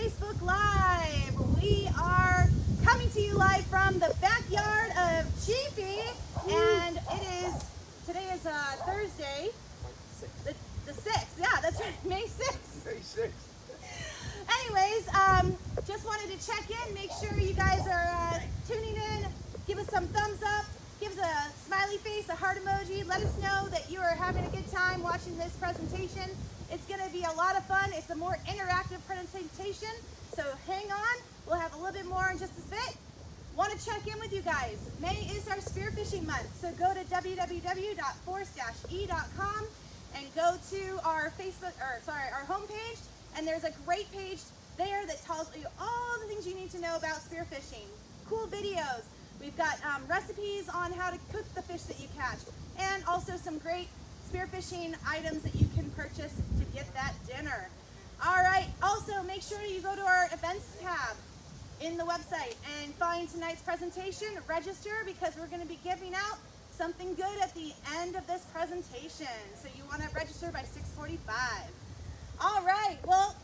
Facebook Live. We are coming to you live from the backyard of Chiefy, and today is Thursday, the 6th. Yeah, that's right, May 6th. May 6th. Anyways, just wanted to check in, make sure you guys are tuning in. Give us some thumbs up, give us a smiley face, a heart emoji. Let us know that you are having a good time watching this presentation. It's going to be a lot of fun. It's a more interactive presentation, so hang on. We'll have a little bit more in just a bit. Want to check in with you guys. May is our spearfishing month, so go to www.force-e.com and go to our our homepage, and there's a great page there that tells you all the things you need to know about spearfishing. Cool videos. We've got recipes on how to cook the fish that you catch, and also some great spearfishing items that you can purchase to get that dinner. All right, also make sure you go to our events tab in the website and find tonight's presentation, register, because we're going to be giving out something good at the end of this presentation. So you want to register by 6:45. All right, well,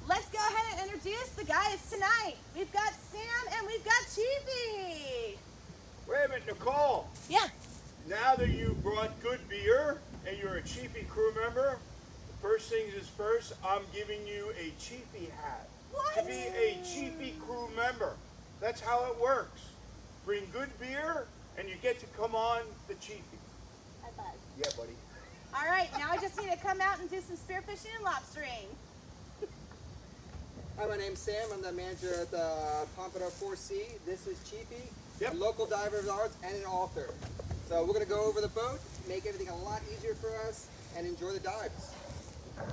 let's go ahead and introduce the guys tonight. We've got Sam and we've got Chiefy. Wait a minute, Nicole. Yeah. Now that you brought good beer and you're a Chiefy crew member, first things is first, I'm giving you a Chiefy hat. What? To be a Chiefy crew member. That's how it works. Bring good beer and you get to come on the Chiefy. High five. Yeah, buddy. All right, now I just need to come out and do some spearfishing and lobstering. Hi, my name's Sam. I'm the manager at the Pompano 4C. This is Chiefy, Yep. a local diver of ours and an author. So we're going to go over the boat, make everything a lot easier for us, and enjoy the dives.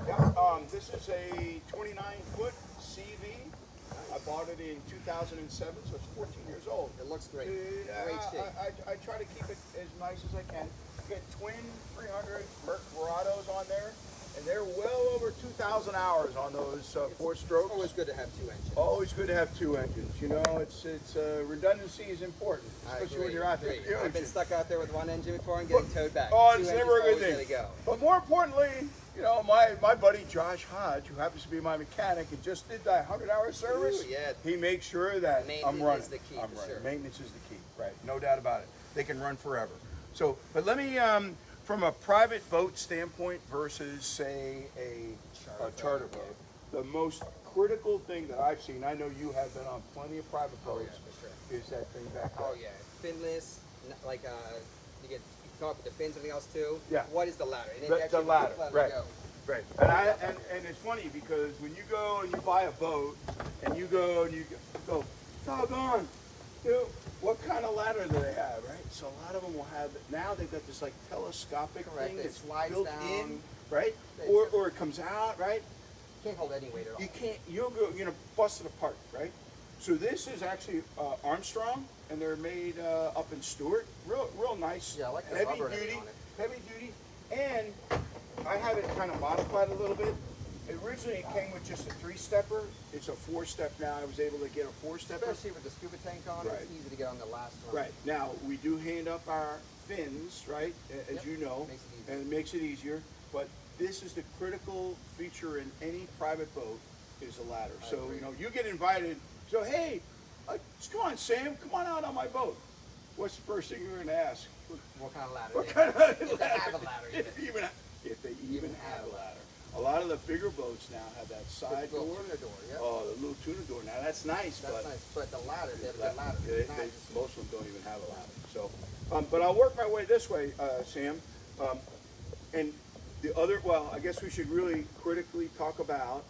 Yeah, this is a 29-foot CV. I bought it in 2007, so it's 14 years old. It looks great. Great shape. I try to keep it as nice as I can. Get twin 300 Merc Verados on there, and they're well over 2,000 hours on those four strokes. It's always good to have two engines. Always good to have two engines. You know, it's redundancy is important, especially when you're out there. Agree. I've been stuck out there with one engine before and getting towed back. Oh, Two it's engines, never a good always thing. gotta go. But more importantly, you know, my buddy Josh Hodge, who happens to be my mechanic and just did that 100-hour service, Ooh, yeah. he makes sure that I'm Maintenance running. is the key, I'm for running. sure. Maintenance is the key, right? No doubt about it. They can run forever. So, but let me, from a private boat standpoint versus, say, a charter boat, the most critical thing that I've seen, I know you have been on plenty of private Oh, boats, yeah, for sure. is that thing back there. Oh, yeah. Finless, like you get come up with the fins and everything else too. Yeah. What is the ladder? And it The actually ladder, let it right. go. Right, and it's funny because when you go and you buy a boat and you go, doggone, you know, what kind of ladder do they have, right? So a lot of them will have, now they've got this like telescopic Correct, thing it that's slides built down. in, right? They- Or it comes out, right? Can't hold any weight at all. You can't, you're gonna bust it apart, right? So this is actually Armstrong, and they're made up in Stewart, real nice, Yeah, I like the heavy rubber and duty, everything on it. heavy duty, and I have it kind of modified a little bit. Originally it came with just a 3-stepper. It's a 4-step now. I was able to get a 4-stepper. Especially with the scuba tank on, Right. it's easy to get on the last one. Right. Now we do hand up our fins, right? As Yep. you know, Makes it easier. and it makes it easier. But this is the critical feature in any private boat is a ladder. I So agree. you know you get invited. So hey, come on, Sam, come on out on my boat. What's the first thing you're going to ask? What kind of ladder? What they kind have? of If they have a ladder. even. If they even have a ladder. A lot of the bigger boats now have that side Little door. tuna door, yeah. Oh, the little tuna door. Now that's nice, That's but nice. But the ladder, they have a good ladder. It's nice. most of them don't even have a ladder. So, but I'll work my way this way, Sam. And the other, well, I guess we should really critically talk about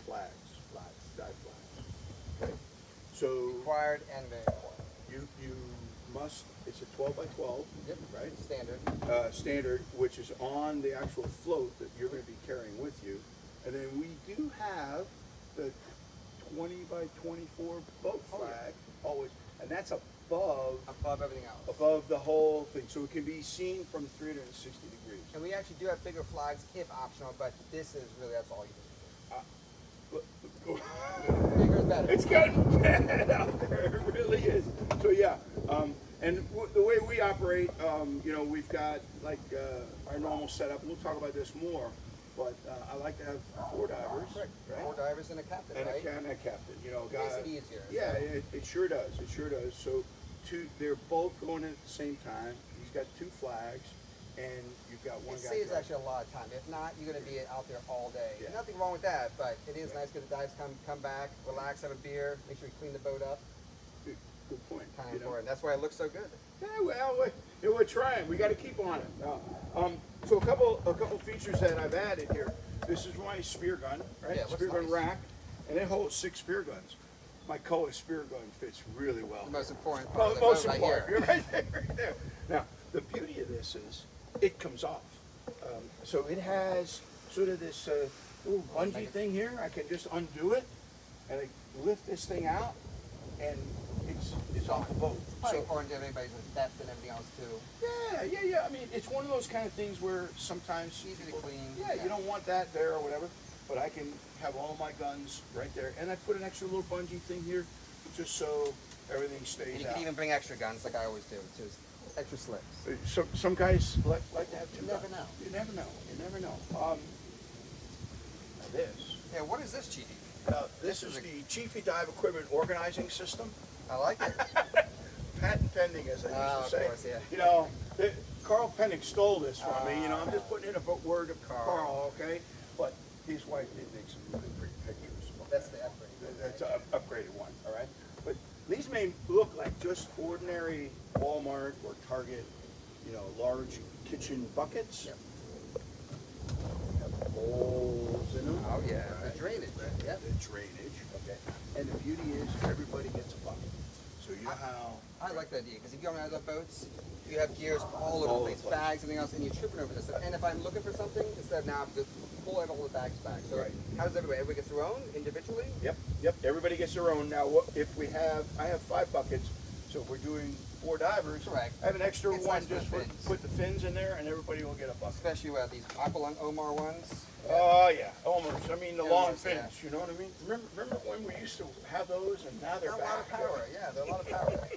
flags, dive flags. Okay. So Required and very important. you must. It's a 12 by 12. Yep. Right. Standard. Standard, which is on the actual float that you're going to be carrying with you. And then we do have the 20 by 24 boat Oh, yeah. flag, always, and that's above Above everything else. the whole thing, so it can be seen from 360 degrees. And we actually do have bigger flags if optional, but this is really, that's all you need. Bigger is better. It's gotten bad out there, it really is. So yeah, and the way we operate, you know, we've got like our normal setup, and we'll talk about this more. but I like to have 4 divers, Correct. right? 4 divers and a captain, And right? a captain, you know, Makes guy. it easier. Yeah, it sure does. It sure does. So they're both going in at the same time. He's got 2 flags, and you've got one It guy. saves driving. actually a lot of time. If not, you're going to be out there all day. Yeah. Nothing wrong with that, but it is nice because the dives come back, relax, have a beer, make sure you clean the boat up. Good point. Kind you of know? important. That's why it looks so good. Yeah, well, we're trying. We got to keep on it. So a couple features that I've added here. This is my spear gun, right? Yeah, it looks spear gun nice. rack, and it holds 6 spear guns. My Koa spear gun fits really well. The most important part of the Most boat right important. here. You're right there, right there. Now, the beauty of this is it comes off. So it has sort of this little bungee thing here. I can just undo it, and I lift this thing out, and it's off the boat. Probably So, important to everybody's theft and everything else too. yeah. I mean, it's one of those kind of things where sometimes Easy to people- clean. Yeah, you don't want that there or whatever, but I can have all my guns right there, and I put an extra little bungee thing here, just so everything And stays you out. can even bring extra guns like I always do, too. Extra slips. Some guys like to have 2 You never guns. know. You never know. You never know. Now this. Yeah, what is this, Chiefy? This is the Chiefy Dive Equipment Organizing System. I like it. Patent pending, as I used Oh, to of say. course, yeah. You know, Carl Pennick stole this from me. You know, I'm just putting in a word of Carl, okay? But his wife did make some really pretty pictures. That's the upgrade. That's an upgraded one, all right? But these may look like just ordinary Walmart or Target, you know, large kitchen buckets. Yep. Have holes in them. Oh, yeah. right? The drainage. Yep. The drainage, okay? And the beauty is everybody gets a bucket. So you know how... I like that idea because if you go on other boats, you have gears all over the place, bags, everything else, and you're tripping over this. And if I'm looking for something, instead of now, I'm just pull out all the bags back. So Right. how does everybody? Everybody gets their own individually? Yep. Everybody gets their own. Now, if I have 5 buckets, so if we're doing 4 divers, Correct. I have an extra It's one nice for just the for fins. put the fins in there, and everybody will get a bucket. Especially with these Aqualung Omar ones. Oh yeah, almost. I mean the Yeah, long almost, fins. yeah. You know what I mean? Remember when we used to have those, and now they're They're a back. lot of power. Yeah, they're a lot of power.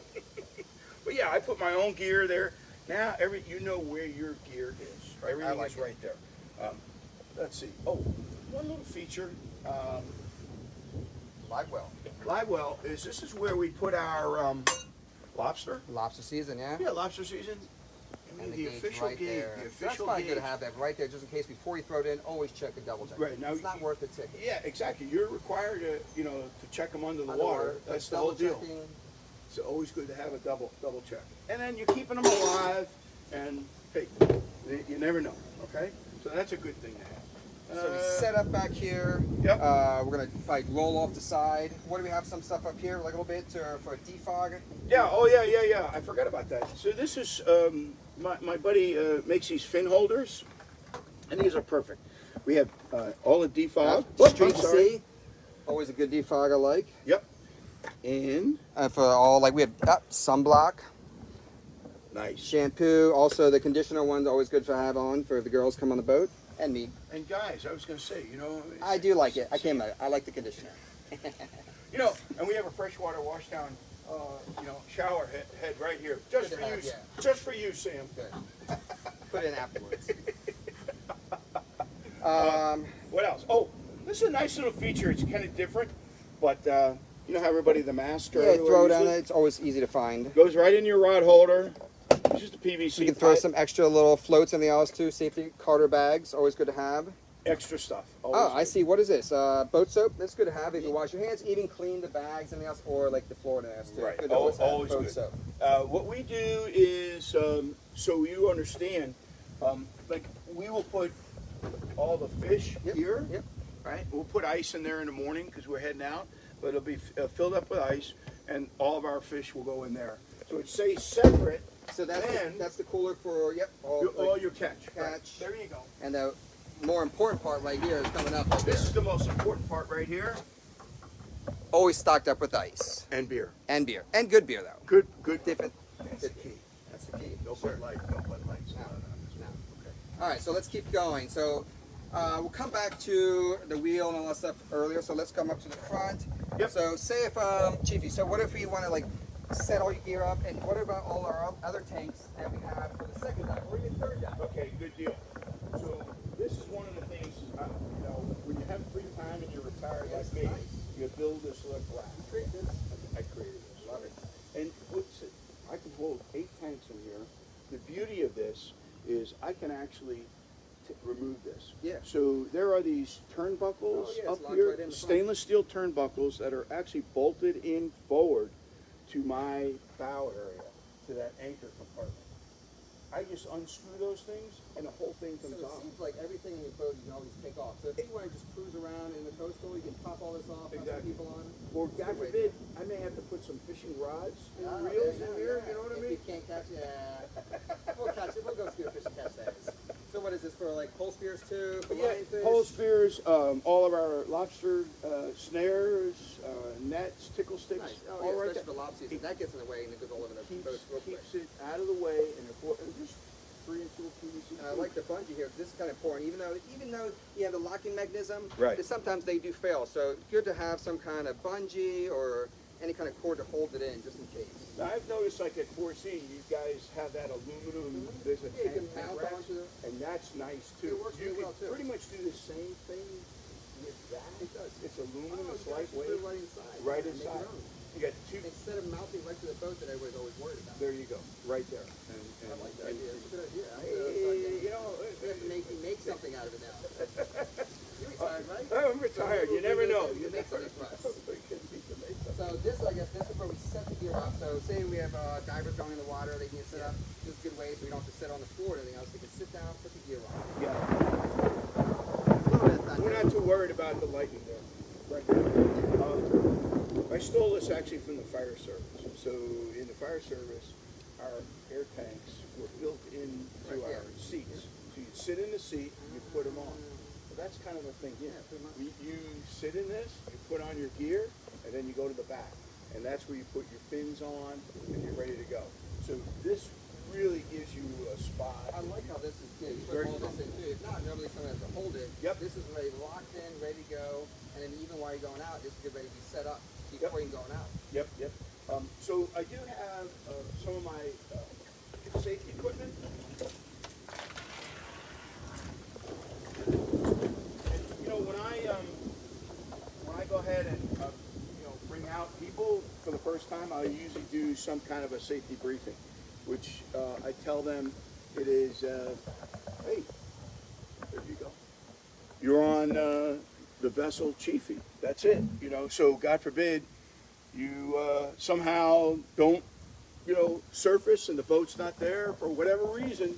But yeah, I put my own gear there. Now you know where your gear is. Everything like is it. right there. Let's see. Oh, one little feature. Live well. Live well is this is where we put our lobster. Lobster season, yeah. Yeah, lobster season. I mean, And the gauge official right gauge. there. The So that's official probably gauge. good to have that right there, just in case before you throw it in. Always check and double check. Right, now it's not worth the ticket. Yeah, exactly. You're required to, to check them under the Underwater, water. That's the whole double deal. checking. It's always good to have a double check. And then you're keeping them alive, and hey, you never know. Okay, so that's a good thing to have. So we set up back here. Yep. We're gonna like roll off the side. What do we have? Some stuff up here, like a little bit for defog. Yeah. Oh yeah. I forgot about that. So this is my buddy makes these fin holders, and these are perfect. We have all the defog. Street C. Always a good defog I like. Yep. And For all like we have sunblock, nice. shampoo. Also the conditioner one's always good to have on for the girls come on the boat and me. And guys, I was gonna say, I do like it. I like the conditioner. And we have a freshwater wash down, shower head right here, just Good for to you, have, yeah. just for you, Sam. Good. Put it in afterwards. What else? Oh, this is a nice little feature. It's kind of different, but you know how everybody the mask or Yeah, throw it on it. It's always easy to find. goes right in your rod holder. It's just a PVC. You can throw pipe. some extra little floats in the else too. Safety Carter bags, always good to have. Extra stuff. Oh, Always I good. see. What is this? Boat soap. That's good to have if you wash your hands. Even clean the bags and the else, or like the floor and the else too. Right. Good to always have Always boat good. soap. What we do is, so you understand, like we will put all the fish Yep, here, yep. right? We'll put ice in there in the morning because we're heading out, but it'll be filled up with ice, and all of our fish will go in there. So it stays separate. So Then- that's the cooler for All your catch. Right. catch. There you go. And the more important part right here is coming up. Right This is there. the most important part right here. Always stocked up with ice And beer. and beer and good beer though. Good. Different. That's the key. That's the key. No Sure. Bud Light. No Bud Lights. No. Okay. All right, so let's keep going. So we'll come back to the wheel and all that stuff earlier. So let's come up to the front. Yep. So say if Chiefy, so what if we want to like set all your gear up, and what about all our other tanks that we have for the second dive or even third dive? Okay, good deal. So this is one of the things build this little raft. You create this? I created this. Love it. And what's it? I can hold 8 tanks in here. The beauty of this is I can actually remove this. Yeah. So there are these turnbuckles Oh, yeah, it's up locked here, right in the front. stainless steel turnbuckles that are actually bolted in forward to my bow area, to that anchor compartment. I just unscrew those things and the whole thing So comes it off. seems like everything in your boat you can always take off. So if you want to just cruise around in the coastal, you can pop all this off, have some Exactly. people on. Or It's a God good way to forbid, do I may have to put some fishing rods and Ah, reels there in you here, go, you know what I If mean? you can't catch it, we'll catch it. We'll go spearfish and catch that. So what is this for, like pole spears too? For Yeah, lionfish? pole spears, all of our lobster snares, nets, tickle sticks, Nice. Oh all yeah, right especially there. for lobster season. That gets in the way and it goes all over the boats real quick. Keeps it out of the way and just 3-inch little PVC. And I like the bungee here, 'cause this is kind of important. Even though you have the locking mechanism, Right. sometimes they do fail. So it's good to have some kind of bungee or any kind of cord to hold it in, just in case. Now, I've noticed like at 4C, you guys have that aluminum, there's a Yeah, you can tank mount rack, onto it. and that's nice too. It works You really can well, too. pretty much do the same thing with that. It does. It's aluminum, Oh, it's you can actually lightweight, put it right inside. right Make your inside. own. You got two, Instead of mounting right to the boat that everybody's always worried about. there you go, right there. I like that idea. It's a good idea. Hey, you know, We have to make something out of it now. You're retired, right? Oh, I'm retired. You never know. You make something for us. We can make something. So this, I guess, this is where we set the gear up. So say we have divers going in the water, they can set up just good ways so we don't have to sit on the floor or anything else. They can sit down, put the gear on. Yeah. A little bit of thunder. We're not too worried about the lightning there. Right now. I stole this actually from the fire service. So in the fire service, our air tanks were built into Right our here. seats. So you sit in the seat, you put them on. So that's kind of the thing here. Yeah, pretty much. You sit in this, you put on your gear, and then you go to the back. And that's where you put your fins on and you're ready to go. So this really gives you a spot. I like how this is good. You Very put all this in too. If not, normally someone has to hold it. Yep. This is ready, locked in, ready to go. And then even while you're going out, this is good, ready to be set up before you're going out. Yep, yep. So I do have some of my safety equipment. And, you know, when I go ahead and bring out people for the first time, I usually do some kind of a safety briefing, which I tell them it is, hey, there you go. You're on the vessel Chiefy. That's it. You know, so God forbid you somehow don't, surface and the boat's not there for whatever reason.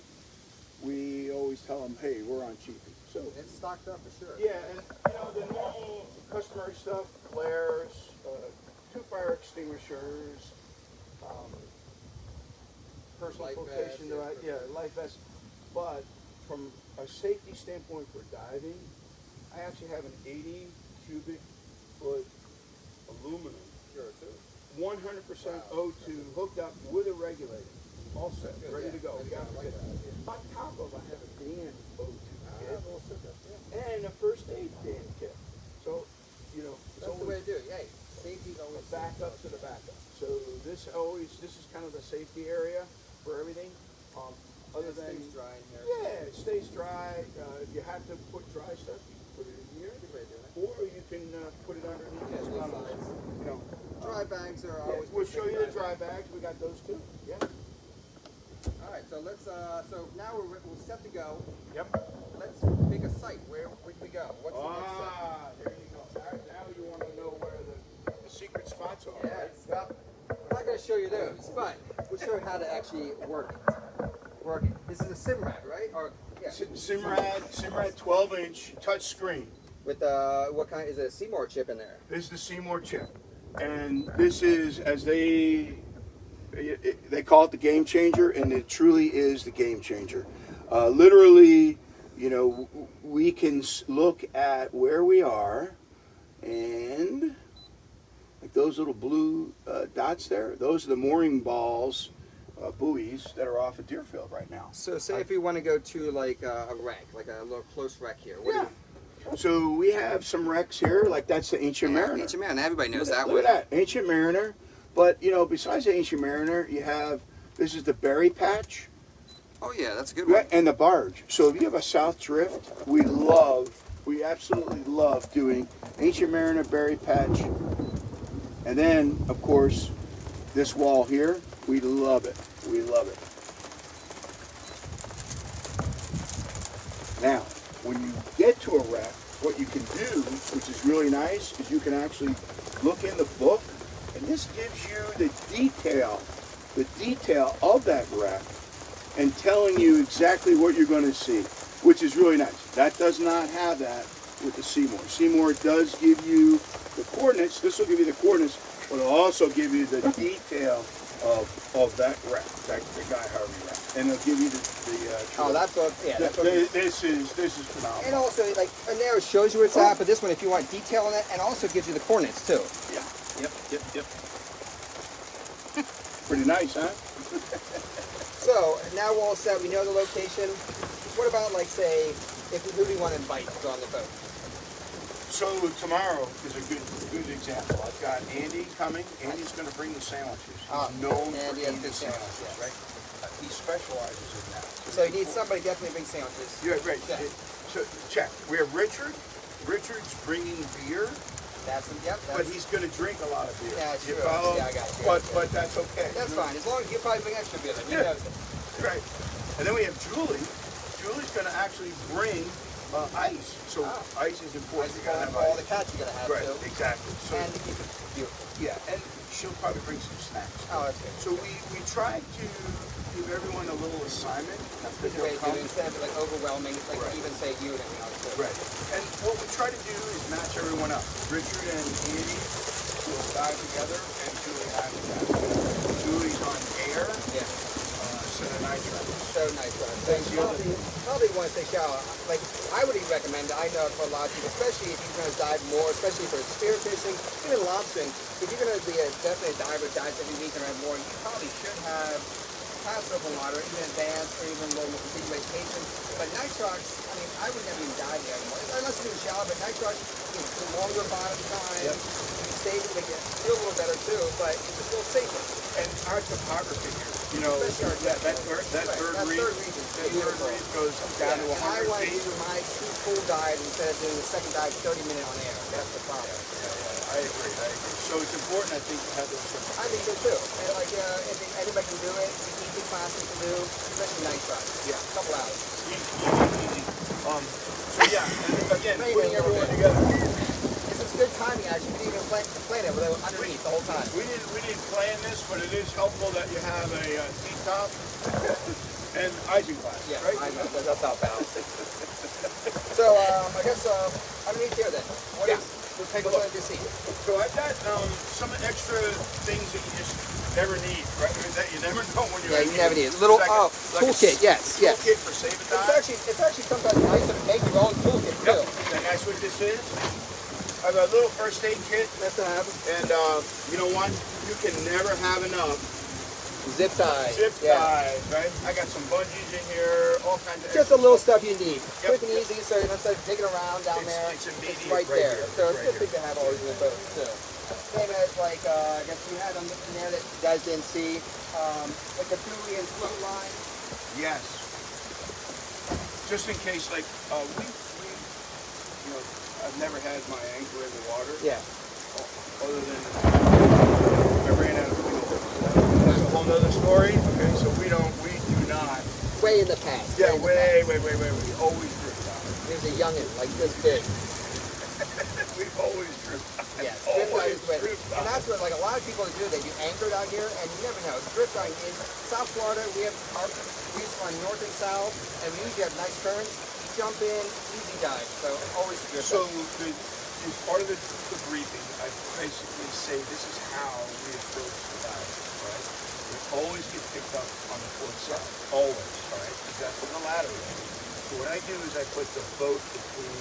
We always tell them, hey, we're on Chiefy. So It's stocked up for sure. yeah, and the normal customary stuff: flares, 2 fire extinguishers, personal Life flotation vest, device, life vest. But from a safety standpoint for diving, I actually have an 80 cubic foot aluminum, Sure, too. 100% O2 hooked up with a regulator, all set, Good, ready yeah. to go. Ready to go. I like that idea. On top of, I have a band O2 kit Well, super, yeah. and a first aid band kit. So, it's That's the always way to do it. Hey, safety's a always backup to the backup. So this is kind of the safety area for everything. Other It than stays dry in here. yeah, it stays dry. If you have to put dry stuff, you can put it in here, Good way of doing it. or you can put it underneath. Yeah, this both tunnel. sides. You know, Dry bags are yeah, always we'll good show for you the dry bags. We got those too. Yeah. All right, so let's. So now we're set to go. Yep. Let's pick a site. Where do we go? What's the next site? There you go. Now you want to know where the secret spots are. Yeah, well, I'm not going to show you those, but we'll show you how to actually work it. This is a Simrad, right? Or yeah. Simrad 12-inch touch screen. With what kind? Is it a Seymour chip in there? This is the Seymour chip, and this is, as they call it, the game changer, and it truly is the game changer. Literally, we can look at where we are, and like those little blue dots there, those are the mooring balls, buoys that are off at Deerfield right now. So say if we want to go to like a wreck, like a little close wreck here. What do Yeah. So we have some wrecks here, like that's the Ancient Mariner. Ancient Mariner. Everybody knows that Look one. at that, Ancient Mariner. But besides the Ancient Mariner, you have, this is the Berry Patch, Oh yeah, that's a good one. and the Barge. So if you have a South Drift, we absolutely love doing Ancient Mariner, Berry Patch, And then, of course, this wall here, we love it. We love it. Now, when you get to a wreck, what you can do, which is really nice, is you can actually look in the book, and this gives you the detail of that wreck and telling you exactly what you're going to see, which is really nice. That does not have that with the Seymour. Seymour does give you the coordinates. This will give you the coordinates, but it'll also give you the detail of that wreck, the Guy Harvey wreck, and it'll give you the Oh, that book, yeah, that book. This is phenomenal. And also, like, a narrow shows you where it's at, but this one, if you want detail on it, and also gives you the coordinates too. Yeah. Yep. Pretty nice, huh? So now we're all set. We know the location. What about, like, say, who do we want to invite to go on the boat? So tomorrow is a good example. I've got Andy coming. Andy's going to bring the sandwiches. He's known for Andy has eating good sandwiches, right? He specializes in that. So you need somebody definitely bring sandwiches. Yeah, great. Check. So check. We have Richard. Richard's bringing beer. But he's going to drink a lot of beer. Yeah, You sure. follow? Yeah, I got you. But that's okay. That's fine. As long as you probably bring extra beer, then you know. Right. And then we have Julie. Julie's going to actually bring ice. So ice is important. You gotta have all ice. the cats you gotta have Right, too. exactly. So, And to keep it beautiful. yeah, and she'll probably bring some snacks. Oh, that's good. So we try to give everyone a little assignment. Good way to do it, instead of like overwhelming, like even say you and everything else too. Right. And what we try to do is match everyone up. Richard and Andy will dive together, and Julie dive together. Julie's on air. Yeah. So they're nice runners. So nice, right? So probably want to take shower. Like I would even recommend. I know for a lot of people, especially if you're going to dive more, especially for spearfishing, even lobstering. If you're going to be definitely a diver, dives every week and have more, you probably should have past open water, even advanced or even a little more complete vacation. But night sharks, I mean, I would never even dive there anymore. Unless you do a shower, but night sharks, you know, the longer bottom time, you save it, they get feel a little better too, but it's still safer. And our topography here, you know, that third reef goes down to 100 I want to feet. do my 2 full dive instead of doing the second dive 30 minutes on air. That's the problem. Yeah, I agree. So it's important, I think, to have those different. I think so too. And like, if anybody can do it, it's easy classes to do, especially night shots. Yeah. A couple hours. Easy. So yeah, and again, putting everyone together. This is good timing actually. We didn't even plan it, but they were underneath the whole time. We didn't plan this, but it is helpful that you have a T-top and isinglass, Yeah, right? I know. That's how balanced. So I guess underneath here then. We'll take a look at this. So I've got some extra things that you just never need, right? I mean, that you never know when you're. Yeah, you never need. Little toolkit, yes. Toolkit for save a dive. It's actually sometimes nice to make your own toolkit too. And that's what this is. I have a little first aid kit. That's what happens. And you know what? You can never have enough. Zip tie. Zip tie, right? I got some bungees in here, all kinds of. Just a little stuff you need. Yep. Quick and easy, so instead of digging around down there, It's immediate right right there. here, So right it's a good thing to have always in the boat too. Same as like I guess we had on in there that you guys didn't see, like a buoy and float line. Yes. Just in case, like we, you know, I've never had my anchor in the water. Yeah. Other than I ran out of fuel. That's a whole nother story. Okay, so we do not. Way in the past. Yeah, way. We always drift out. There's a youngin like this big. We've always drift out. Yeah, drift Always is way. drift out. And that's what like a lot of people do. They do anchored out here, and you never know. Drift diving is South Florida. We have we on north and south, and we usually have nice currents. You jump in, easy dive. So always drift. So as part of the briefing, I basically say this is how we approach the dive, right? We always get picked up on the port side, always, all right? Because that's where the ladder is. So what I do is I put the boat between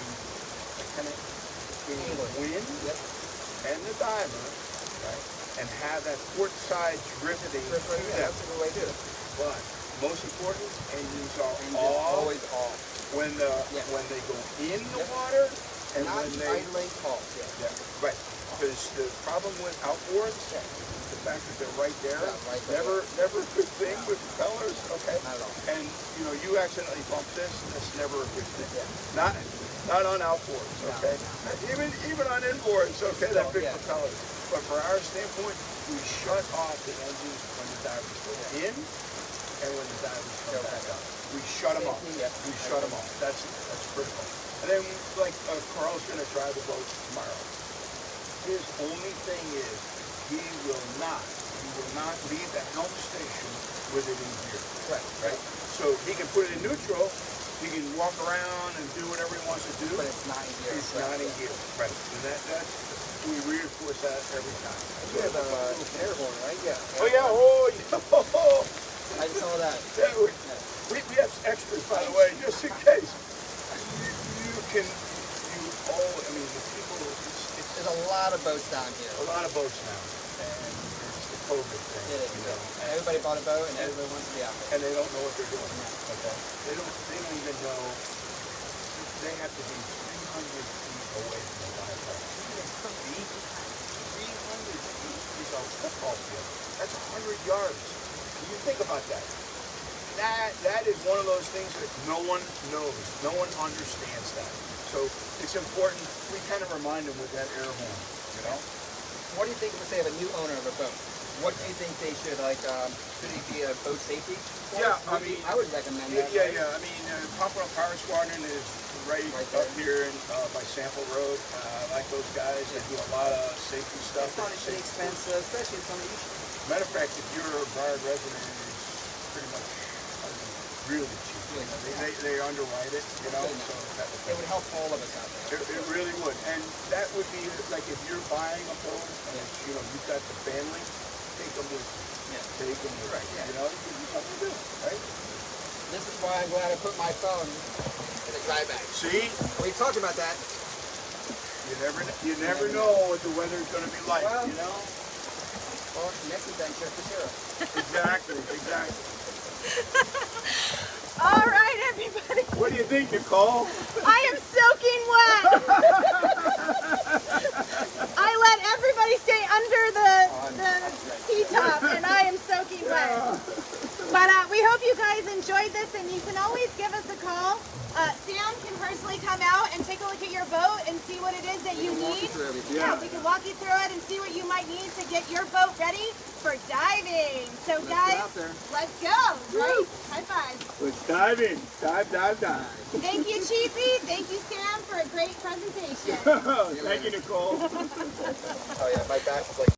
the wind and the diver, right? And have that port side drifting to them. That's a good way to do it. But most important, engines are Always off. when they go in the water and Not when they idling off. yeah, right. because the problem with outboards, the fact that they're right there, Yeah, right there. never a good thing with propellers. Okay. Not at all. And you know, you accidentally bump this, that's never a good thing. Yeah. Not on outboards, okay? Even on inboards, okay, that big propellers. But for our standpoint, we shut off the engines when the divers go in and when the divers come back up. We shut them off. We shut them off. That's critical. And then, like, Carl's going to drive the boat tomorrow. His only thing is he will not leave the helm station with it in gear. Right? So he can put it in neutral. He can walk around and do whatever he wants to do. But it's not in gear. It's not in gear. Right. And that's we reinforce that every time. You have an air horn, right? Yeah. Oh yeah. I saw that. Yeah, we have extras, by the way, just in case. I mean, the people. There's a lot of boats down here. A lot of boats now, and it's the COVID thing. It is. You know. And everybody bought a boat, and everybody wants to be out there. And they don't know what they're doing. Okay. They don't even know. They have to be 300 feet away from the live well. 300 feet is a football field. That's 100 yards. You think about that. That is one of those things that no one knows. No one understands that. So it's important. We kind of remind them with that air horn. You know. What do you think if they have a new owner of a boat? What do you think they should, like, should he be a boat safety? Yeah, I would recommend that. Yeah. I mean, Pompano Power Squadron is right up here by Sample Road. I like those guys. They do a lot of safety stuff. It's not inexpensive, especially in some of these. Matter of fact, if you're a Broward resident, it's pretty much really cheap. They underwrite it, you know. So it would help all of us out there. It really would, and that would be like if you're buying a boat, and you know you've got the family, take them with you. Yeah. Take them with you. You know, you can do something to do, right? This is why I'm glad I put my phone in the dry bag. See? We talked about that. You never know what the weather's going to be like. Well, you know. Well, next adventure for sure. Exactly. All right, everybody. What do you think, Nicole? I am soaking wet. I let everybody stay under the T-top, and I am soaking wet. But we hope you guys enjoyed this, and you can always give us a call. Sam can personally come out and take a look at your boat and see what it is that you need. Yeah, we can walk you through it and see what you might need to get your boat ready for diving. So guys, let's go. Right? High five. Let's dive in. Dive. Thank you, Chiefy. Thank you, Sam, for a great presentation. Thank you, Nicole. Oh yeah, my back is like